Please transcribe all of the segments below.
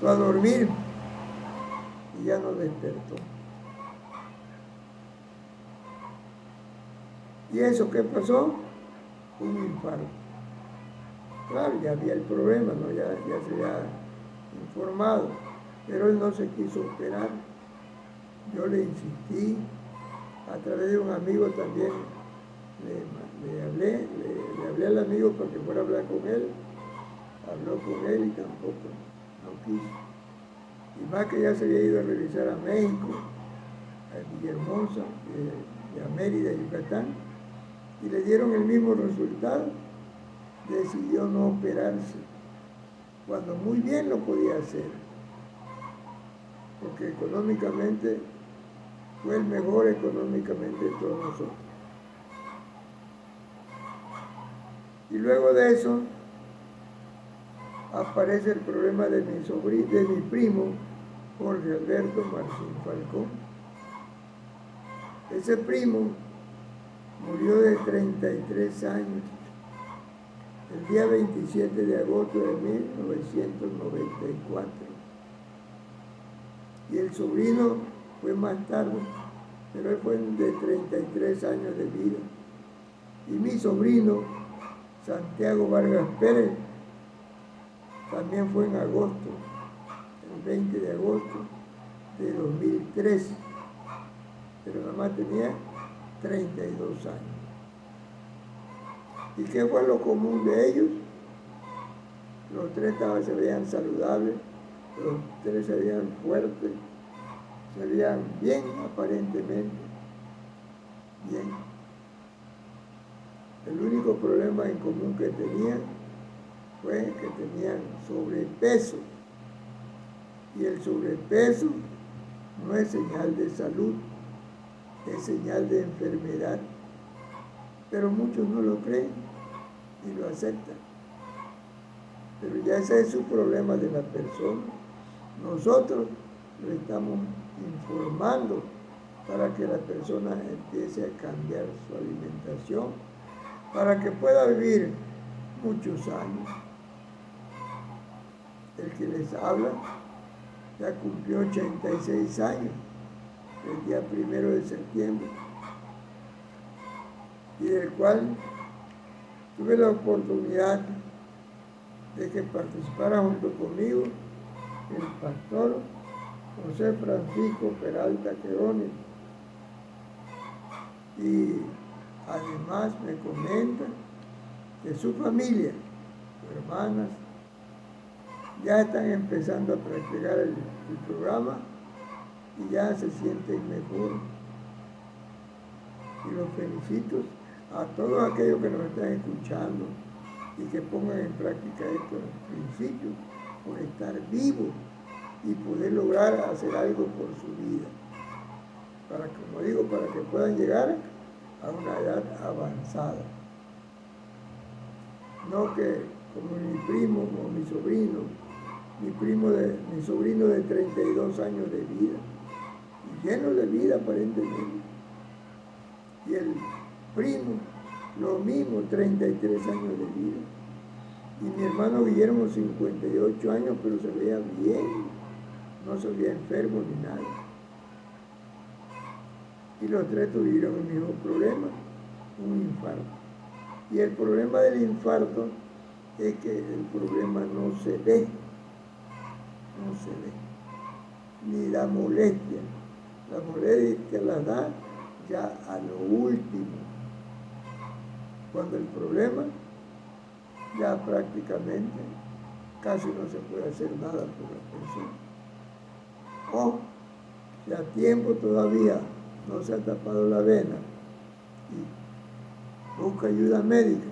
fue a dormir y ya no despertó. ¿Y eso qué pasó? Un infarto. Claro, ya había el problema, ¿no? Ya se había informado, pero él no se quiso operar. Yo le insistí, a través de un amigo también le hablé al amigo para que fuera a hablar con él, habló con él y tampoco no quiso. Y más que ya se había ido a revisar a México, a Villahermosa, y a Mérida, Yucatán, y le dieron el mismo resultado. Decidió no operarse, cuando muy bien lo podía hacer, porque económicamente fue el mejor económicamente de todos nosotros. Y luego de eso aparece el problema de mi primo, Jorge Alberto Marcín Falcón. Ese primo murió de 33 años, el día 27 de agosto de 1994. Y el sobrino fue más tarde, pero él fue de 33 años de vida. Y mi sobrino, Santiago Vargas Pérez, también fue en agosto, el 20 de agosto de 2003, pero nada más tenía 32 años. ¿Y qué fue lo común de ellos? Los tres se veían saludables, los tres se veían fuertes, se veían bien aparentemente, bien. El único problema en común que tenían fue que tenían sobrepeso. Y el sobrepeso no es señal de salud, es señal de enfermedad. Pero muchos no lo creen y lo aceptan. Pero ya ese es su problema de la persona. Nosotros lo estamos informando para que la persona empiece a cambiar su alimentación, para que pueda vivir muchos años. El que les habla ya cumplió 86 años, el día 1 de septiembre, y del cual tuve la oportunidad de que participara junto conmigo el pastor José Francisco Peralta Querones. Y además me comenta que su familia, sus hermanas, ya están empezando a practicar el programa y ya se sienten mejor. Y los felicito a todos aquellos que nos están escuchando y que pongan en práctica estos principios por estar vivos y poder lograr hacer algo por su vida. Para, como digo, para que puedan llegar a una edad avanzada. No que como mi primo o mi sobrino, mi sobrino de 32 años de vida, y lleno de vida aparentemente. Y el primo, lo mismo, 33 años de vida. Y mi hermano Guillermo, 58 años, pero se veía bien, no se veía enfermo ni nada. Y los tres tuvieron el mismo problema, un infarto. Y el problema del infarto es que el problema no se ve, ni la molestia la da ya a lo último, cuando el problema ya prácticamente casi no se puede hacer nada por la persona. O si a tiempo todavía no se ha tapado la vena y busca ayuda médica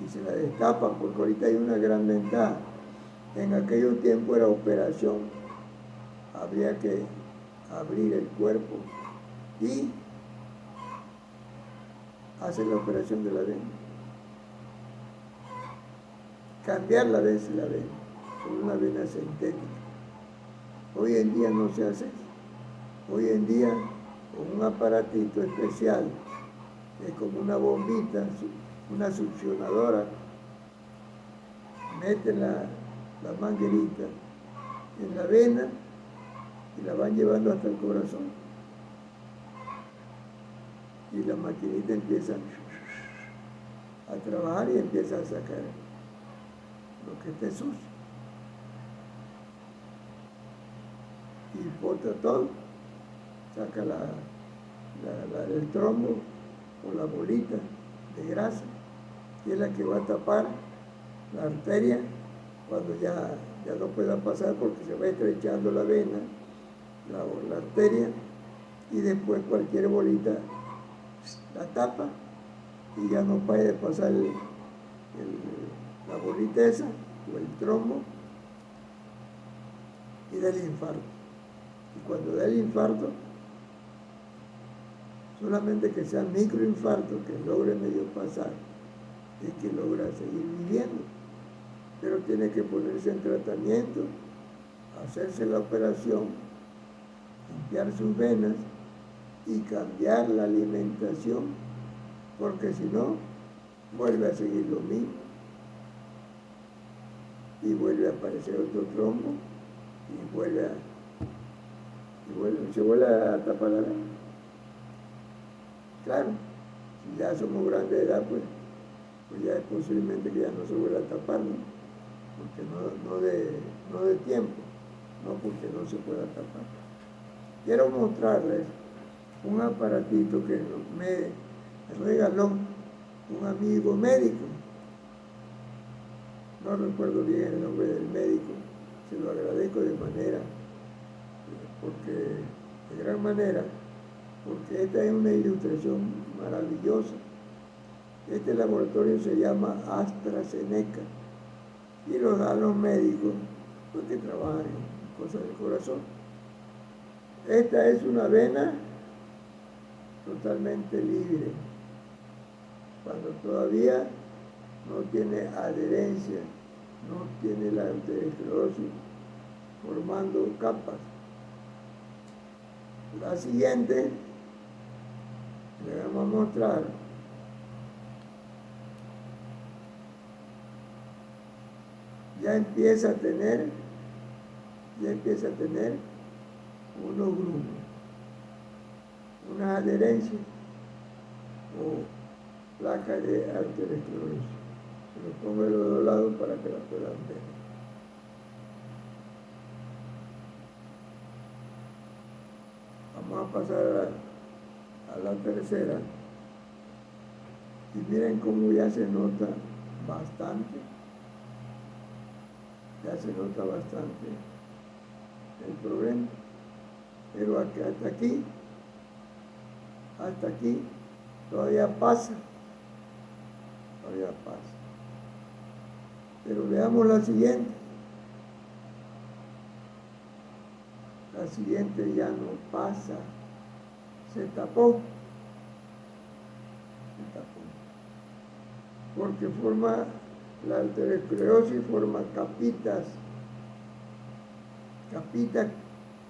y se la destapa, porque ahorita hay una gran ventaja. En aquellos tiempos era operación, habría que abrir el cuerpo y hacer la operación de la vena, cambiar la vena por una vena sintética. Hoy en día no se hace eso. Hoy en día, con un aparatito especial, es como una bombita, una succionadora, meten la manguerita en la vena y la van llevando hasta el corazón. Y la maquinita empieza a trabajar y empieza a sacar lo que esté sucio. Y bota todo, saca el trombo o la bolita de grasa, que es la que va a tapar la arteria cuando ya no pueda pasar porque se va estrechando la vena, la arteria, y después cualquier bolita la tapa y ya no puede pasar la bolita esa o el trombo y da el infarto. Y cuando da el infarto, solamente que sea microinfarto, que logre medio pasar y que logra seguir viviendo, pero tiene que ponerse en tratamiento, hacerse la operación, limpiar sus venas y cambiar la alimentación, porque si no, vuelve a seguir lo mismo y vuelve a aparecer otro trombo y se vuelve a tapar la vena. Claro, si ya somos grandes de edad, pues ya es posiblemente que ya no se vuelva a tapar, ¿no? Porque no de tiempo, no porque no se pueda tapar. Quiero mostrarles un aparatito que me regaló un amigo médico. No recuerdo bien el nombre del médico, se lo agradezco de gran manera, porque esta es una ilustración maravillosa. Este laboratorio se llama AstraZeneca y lo dan los médicos porque trabajan en cosas del corazón. Esta es una vena totalmente libre, cuando todavía no tiene adherencia, no tiene la arteriosclerosis formando capas. La siguiente le vamos a mostrar ya empieza a tener unos grumos, una adherencia o placa de arteriosclerosis. Se lo pongo de los dos lados para que la puedan ver. Vamos a pasar a la tercera. Y miren cómo ya se nota bastante. Ya se nota bastante el problema. Pero hasta aquí, todavía pasa. Pero veamos la siguiente. La siguiente ya no pasa. Se tapó. Porque forma la arteriosclerosis, forma capitas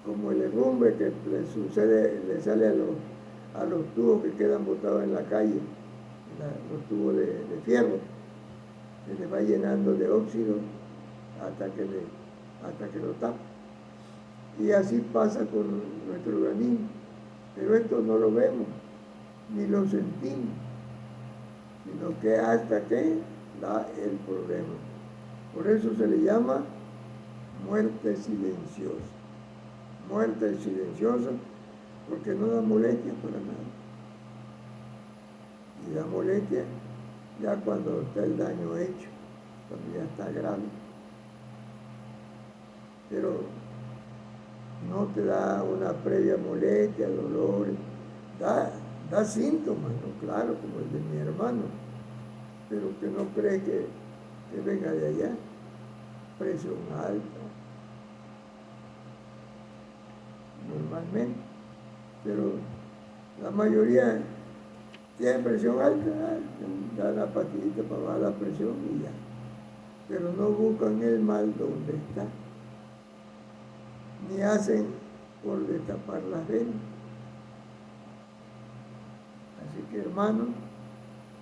como el herrumbre que le sale a los tubos que quedan botados en la calle, los tubos de fierro, que le va llenando de óxido hasta que lo tapa. Y así pasa con nuestro organismo, pero esto no lo vemos, ni lo sentimos, sino que hasta que da el problema. Por eso se le llama muerte silenciosa. Muerte silenciosa porque no da molestia para nada. Y da molestia ya cuando está el daño hecho, cuando ya está grave. Pero no te da una previa molestia, dolores, da síntomas, ¿no? Claro, como el de mi hermano, pero que no cree que venga de allá. Presión alta, normalmente, pero la mayoría tiene presión alta, da la pastillita para bajar la presión y ya, pero no buscan el mal donde está, ni hacen por destapar las venas. Así que, hermanos,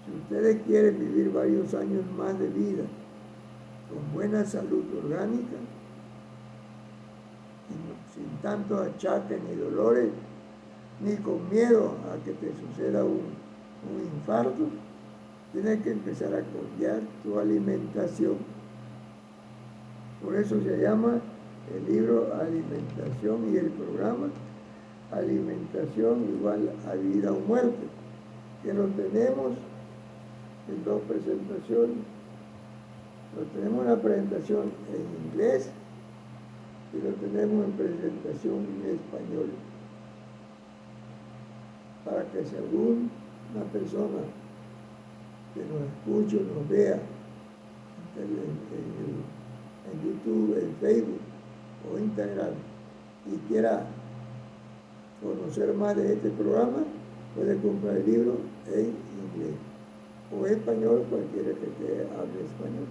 si ustedes quieren vivir varios años más de vida con buena salud orgánica, sin tantos achaques ni dolores, ni con miedo a que te suceda un infarto, tienes que empezar a cambiar tu alimentación. Por eso se llama el libro Alimentación y el programa Alimentación igual a vida o muerte, que lo tenemos en dos presentaciones. Lo tenemos en la presentación en inglés y lo tenemos en presentación en español. Para que si alguna persona que nos escuche o nos vea en YouTube, en Facebook o Instagram y quiera conocer más de este programa, puede comprar el libro en inglés o en español, cualquiera que te hable español.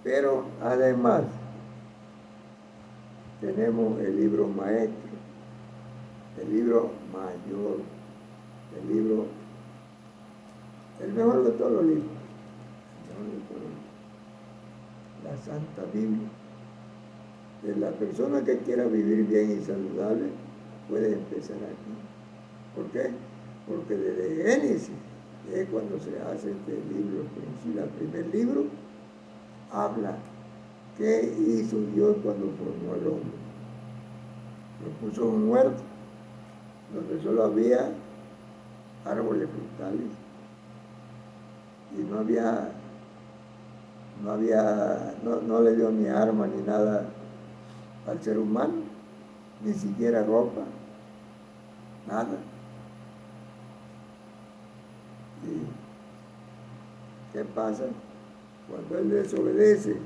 Pero además tenemos el libro maestro, el libro mayor, el mejor de todos los libros, la Santa Biblia. De la persona que quiera vivir bien y saludable puede empezar aquí. ¿Por qué? Porque desde Génesis es cuando se hace este libro. El primer libro habla qué hizo Dios cuando formó al hombre. Lo puso en un huerto donde solo había árboles frutales y no le dio ni arma ni nada al ser humano, ni siquiera ropa, nada. ¿Y qué pasa? Cuando él desobedece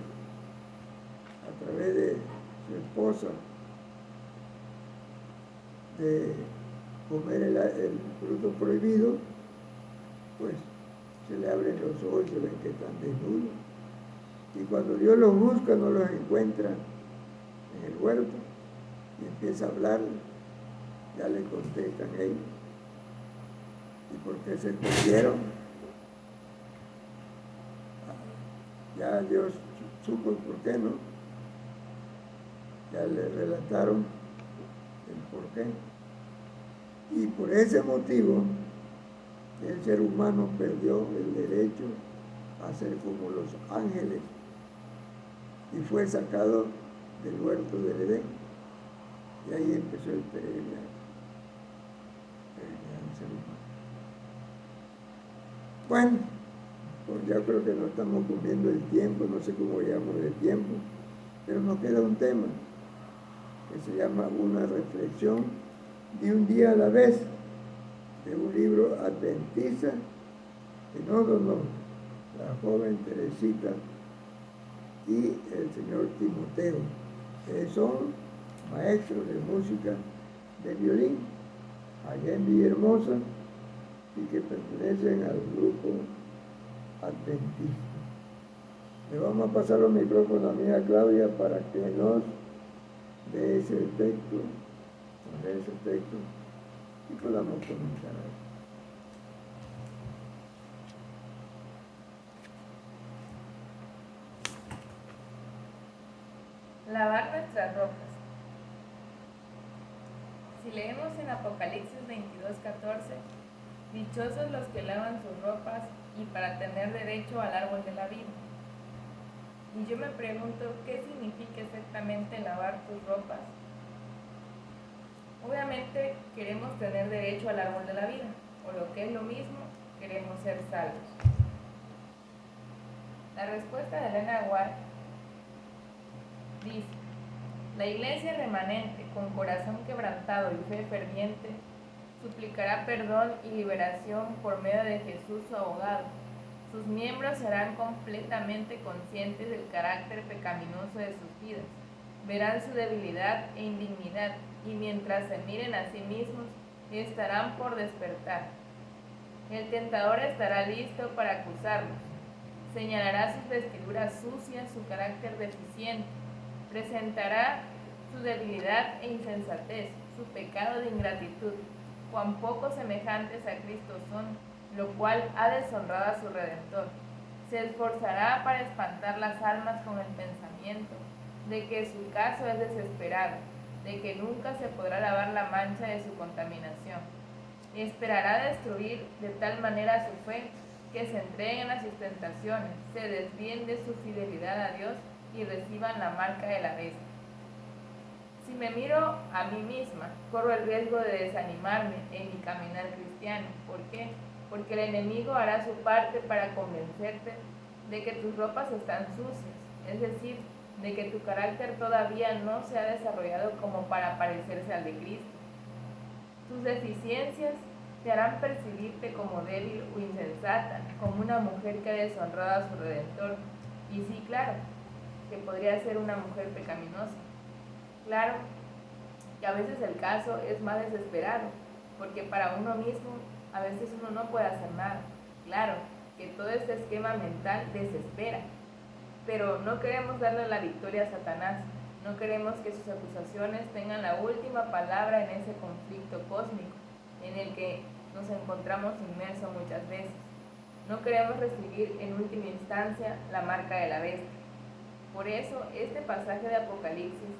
a través de su esposa de comer el fruto prohibido, pues se le abren los ojos y se ven que están desnudos. Y cuando Dios los busca, no los encuentra en el huerto y empieza a hablar, ya le contestan ellos. ¿Y por qué se escondieron? Ya Dios supo el por qué, ¿no? Ya le relataron el por qué. Y por ese motivo, el ser humano perdió el derecho a ser como los ángeles y fue sacado del huerto del Edén. Y ahí empezó el peregrinaje del ser humano. Bueno, pues ya creo que no estamos cumpliendo el tiempo, no sé cómo llamamos de tiempo, pero nos queda un tema que se llama Una reflexión de un día a la vez, de un libro adventista que nos donó la joven Teresita y el señor Timoteo, que son maestros de música de violín allá en Villahermosa y que pertenecen al grupo adventista. Le vamos a pasar los micrófonos a mi amiga Claudia para que nos dé ese texto y podamos comentar ahí. Lavar nuestras ropas. Si leemos en Apocalipsis 22:14, dichosos los que lavan sus ropas y para tener derecho al árbol de la vida. Y yo me pregunto, ¿qué significa exactamente lavar tus ropas? Obviamente queremos tener derecho al árbol de la vida, o lo que es lo mismo, queremos ser salvos. La respuesta de Elena White dice: la iglesia remanente, con corazón quebrantado y fe ferviente, suplicará perdón y liberación por medio de Jesús su abogado. Sus miembros serán completamente conscientes del carácter pecaminoso de sus vidas, verán su debilidad e indignidad y mientras se miren a sí mismos, estarán por despertar. El tentador estará listo para acusarlos, señalará sus vestiduras sucias, su carácter deficiente, presentará su debilidad e insensatez, su pecado de ingratitud, cuán poco semejantes a Cristo son, lo cual ha deshonrado a su Redentor. Se esforzará para espantar las almas con el pensamiento, de que su caso es desesperado, de que nunca se podrá lavar la mancha de su contaminación. Y esperará destruir de tal manera su fe que se entreguen a sus tentaciones, se desvíen de su fidelidad a Dios y reciban la marca de la bestia. Si me miro a mí misma, corro el riesgo de desanimarme en mi caminar cristiano. ¿Por qué? Porque el enemigo hará su parte para convencerte de que tus ropas están sucias, es decir, de que tu carácter todavía no se ha desarrollado como para parecerse al de Cristo. Tus deficiencias te harán percibirte como débil o insensata, como una mujer que ha deshonrado a su Redentor. Y sí, claro, que podría ser una mujer pecaminosa. Claro que a veces el caso es más desesperado, porque para uno mismo a veces uno no puede hacer nada. Claro que todo este esquema mental desespera, pero no queremos darle la victoria a Satanás. No queremos que sus acusaciones tengan la última palabra en ese conflicto cósmico en el que nos encontramos inmersos muchas veces. No queremos recibir en última instancia la marca de la bestia. Por eso este pasaje de Apocalipsis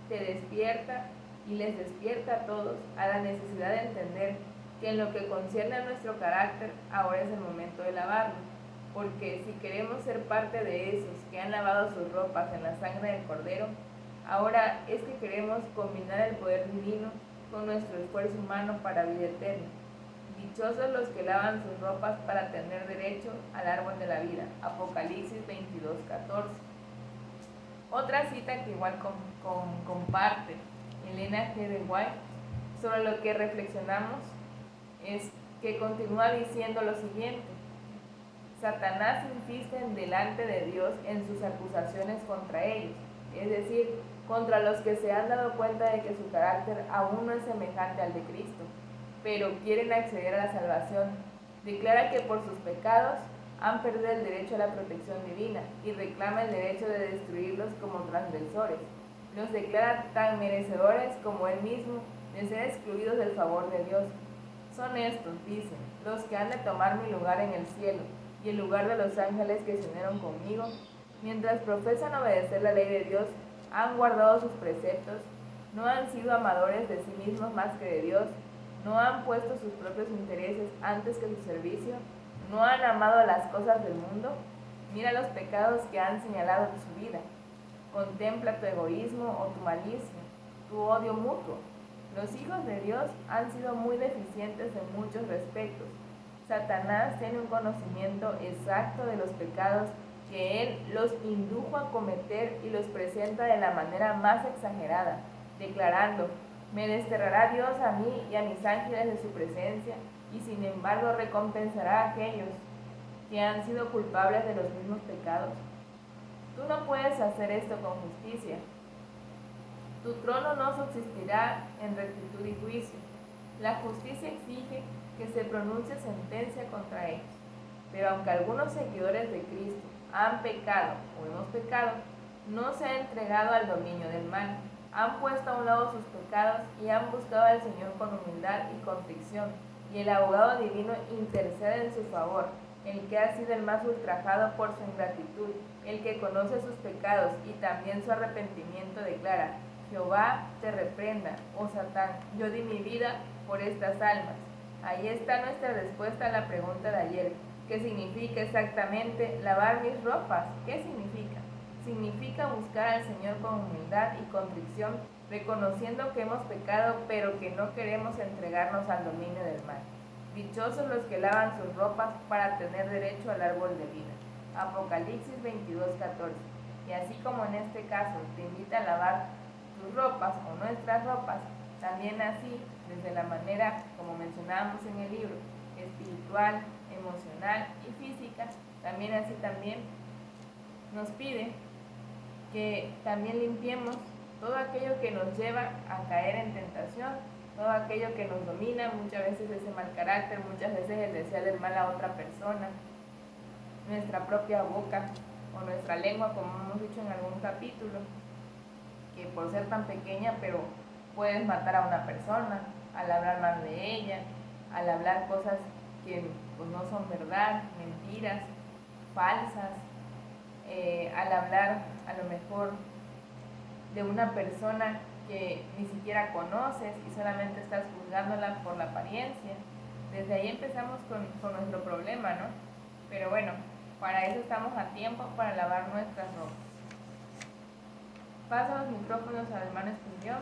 te despierta y les despierta a todos a la necesidad de entender que en lo que concierne a nuestro carácter, ahora es el momento de lavarlo. Porque si queremos ser parte de esos que han lavado sus ropas en la sangre del Cordero, ahora es que queremos combinar el poder divino con nuestro esfuerzo humano para vida eterna. Dichosos los que lavan sus ropas para tener derecho al árbol de la vida. Apocalipsis 22:14. Otra cita que igual comparte Elena G. de White sobre lo que reflexionamos es que continúa diciendo lo siguiente: Satanás insiste en delante de Dios en sus acusaciones contra ellos, es decir, contra los que se han dado cuenta de que su carácter aún no es semejante al de Cristo, pero quieren acceder a la salvación. Declara que por sus pecados han perdido el derecho a la protección divina y reclama el derecho de destruirlos como transgresores. Los declara tan merecedores como él mismo de ser excluidos del favor de Dios. Son estos, dicen, los que han de tomar mi lugar en el cielo y el lugar de los ángeles que se unieron conmigo, mientras profesan obedecer la ley de Dios, han guardado sus preceptos, no han sido amadores de sí mismos más que de Dios, no han puesto sus propios intereses antes que su servicio, no han amado las cosas del mundo. Mira los pecados que han señalado de su vida. Contempla tu egoísmo o tu malicia, tu odio mutuo. Los hijos de Dios han sido muy deficientes en muchos respectos. Satanás tiene un conocimiento exacto de los pecados que él los indujo a cometer y los presenta de la manera más exagerada, declarando: me desterrará Dios a mí y a mis ángeles de su presencia, y sin embargo recompensará a aquellos que han sido culpables de los mismos pecados. Tú no puedes hacer esto con justicia. Tu trono no subsistirá en rectitud y juicio. La justicia exige que se pronuncie sentencia contra ellos. Pero aunque algunos seguidores de Cristo han pecado o hemos pecado, no se han entregado al dominio del mal. Han puesto a un lado sus pecados y han buscado al Señor con humildad y contrición, y el abogado divino intercede en su favor, el que ha sido el más ultrajado por su ingratitud, el que conoce sus pecados y también su arrepentimiento, declara: Jehová te reprenda, oh Satán, yo di mi vida por estas almas. Ahí está nuestra respuesta a la pregunta de ayer. ¿Qué significa exactamente lavar mis ropas? ¿Qué significa? Significa buscar al Señor con humildad y contrición, reconociendo que hemos pecado, pero que no queremos entregarnos al dominio del mal. Dichosos los que lavan sus ropas para tener derecho al árbol de vida. Apocalipsis 22:14. Y así como en este caso te invita a lavar tus ropas o nuestras ropas, también así, desde la manera como mencionábamos en el libro, espiritual, emocional y física, también así también nos pide que también limpiemos todo aquello que nos lleva a caer en tentación, todo aquello que nos domina, muchas veces ese mal carácter, muchas veces el desear el mal a otra persona, nuestra propia boca o nuestra lengua, como hemos dicho en algún capítulo, que por ser tan pequeña, pero puedes matar a una persona al hablar mal de ella, al hablar cosas que pues, no son verdad, mentiras, falsas, al hablar a lo mejor de una persona que ni siquiera conoces y solamente estás juzgándola por la apariencia. Desde ahí empezamos con nuestro problema, ¿no? Pero bueno, para eso estamos a tiempo para lavar nuestras ropas. Paso los micrófonos al hermano Espindión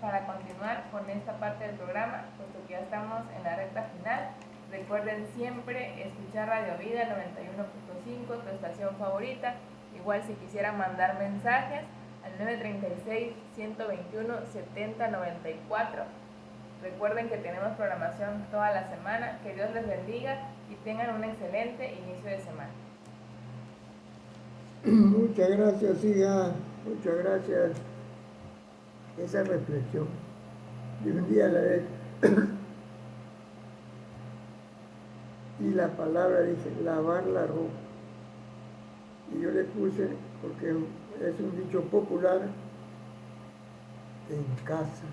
para continuar con esta parte del programa, puesto que ya estamos en la recta final. Recuerden siempre escuchar Radio Vida 91.5, tu estación favorita. Igual si quisieran mandar mensajes al 936-121-7094. Recuerden que tenemos programación toda la semana. Que Dios les bendiga y tengan un excelente inicio de semana. Muchas gracias, hija. Muchas gracias. Esa reflexión. Y un día la he... y la palabra dice, lavar la ropa. Y yo le puse, porque es un dicho popular, en casa.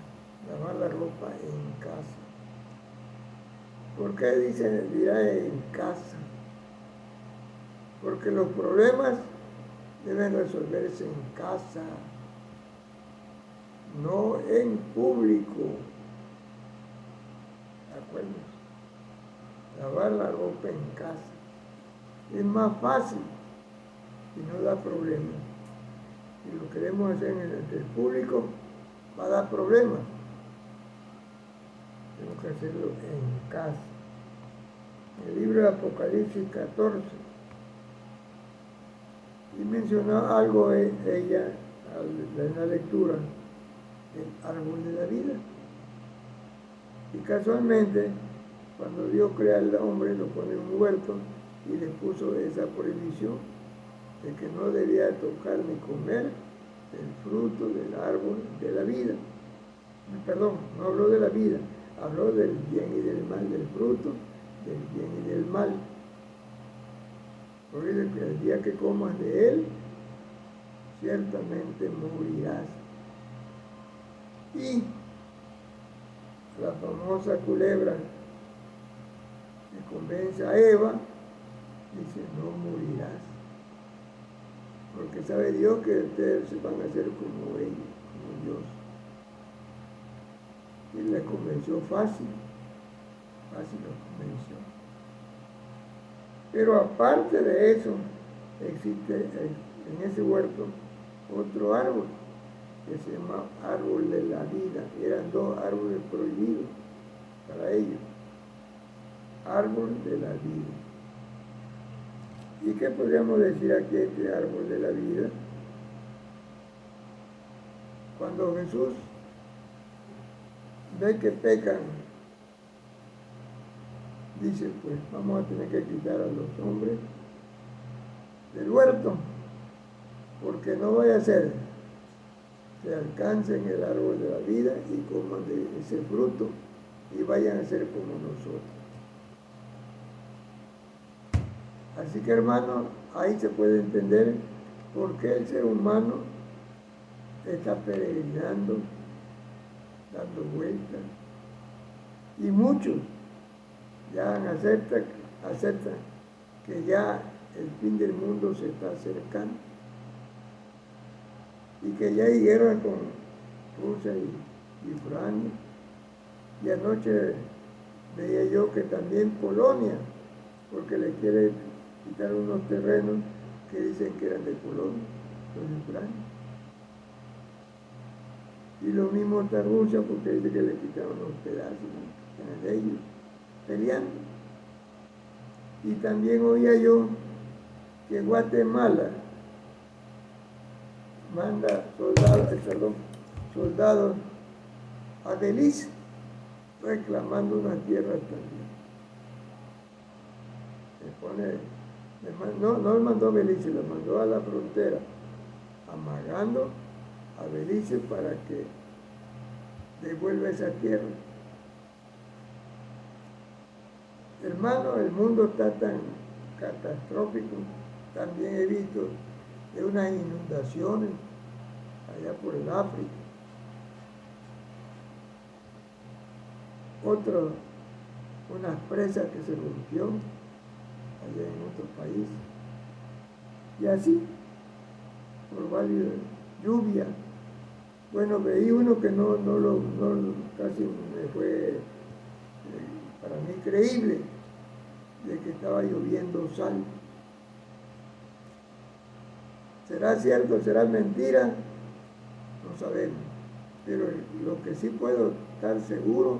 Lavar la ropa en casa. ¿Por qué dirá en casa? Porque los problemas deben resolverse en casa, no en público. ¿De acuerdo? Lavar la ropa en casa es más fácil y no da problema. Si lo queremos hacer en el público, va a dar problemas. Tenemos que hacerlo en casa. En el libro de Apocalipsis 14, y mencionó algo ella en la lectura del árbol de la vida. Y casualmente, cuando Dios crea al hombre, lo pone en un huerto y le puso esa prohibición de que no debía tocar ni comer el fruto del árbol de la vida. Perdón, no habló de la vida, habló del bien y del mal, del fruto, del bien y del mal. Porque dice que el día que comas de él, ciertamente morirás. Y la famosa culebra que convence a Eva, dice, no morirás. Porque sabe Dios que ustedes se van a hacer como ella, como Dios. Y le convenció fácil lo convenció. Pero aparte de eso, existe en ese huerto otro árbol que se llama árbol de la vida. Eran dos árboles prohibidos para ellos. Árbol de la vida. ¿Y qué podríamos decir aquí de este árbol de la vida? Cuando Jesús ve que pecan, dice, pues vamos a tener que quitar a los hombres del huerto, porque no vaya a ser que alcancen el árbol de la vida y coman de ese fruto y vayan a ser como nosotros. Así que, hermano, ahí se puede entender por qué el ser humano está peregrinando, dando vueltas, y muchos ya aceptan que ya el fin del mundo se está acercando y que ya hay guerra con Rusia y Ucrania. Y anoche veía yo que también Polonia, porque le quiere quitar unos terrenos que dicen que eran de Polonia, los de Ucrania. Y lo mismo está Rusia, porque dice que le quitaron los pedazos de ellos, peleando. Y también oía yo que Guatemala manda soldados a Belice reclamando una tierra también. No lo mandó a Belice, lo mandó a la frontera, amagando a Belice para que devuelva esa tierra. Hermano, el mundo está tan catastrófico. También he visto de unas inundaciones allá por el África. Unas presas que se rompió allá en otro país. Y así, por varias lluvias, Bueno, veí uno que casi me fue para mí creíble, de que estaba lloviendo sal. ¿Será cierto? ¿Será mentira? No sabemos. Pero lo que sí puedo estar seguro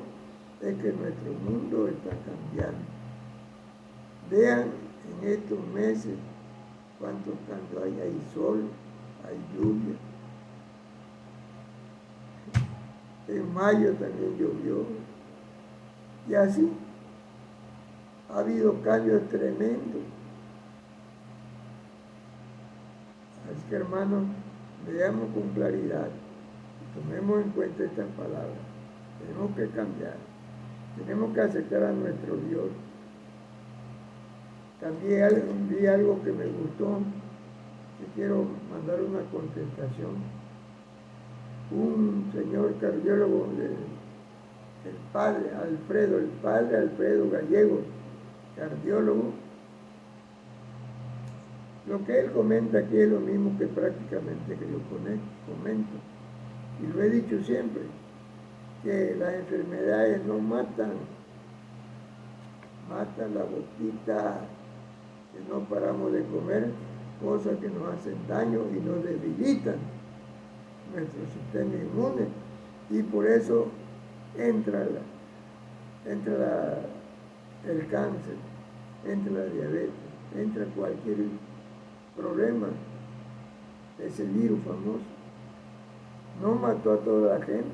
es que nuestro mundo está cambiando. Vean en estos meses cuántos cambios hay sol, hay lluvia. En mayo también llovió. Y así ha habido cambios tremendos. Así que hermanos, veamos con claridad, tomemos en cuenta estas palabras. Tenemos que cambiar, tenemos que aceptar a nuestro Dios. También vi algo que me gustó, que quiero mandar una contestación. Un señor cardiólogo, el padre Alfredo Gallegos, cardiólogo, lo que él comenta aquí es lo mismo que prácticamente que yo comento. Y lo he dicho siempre, que las enfermedades no matan la boquita, que no paramos de comer cosas que nos hacen daño y nos debilitan nuestro sistema inmune. Y por eso entra el cáncer, entra la diabetes, entra cualquier problema. Ese virus famoso no mató a toda la gente,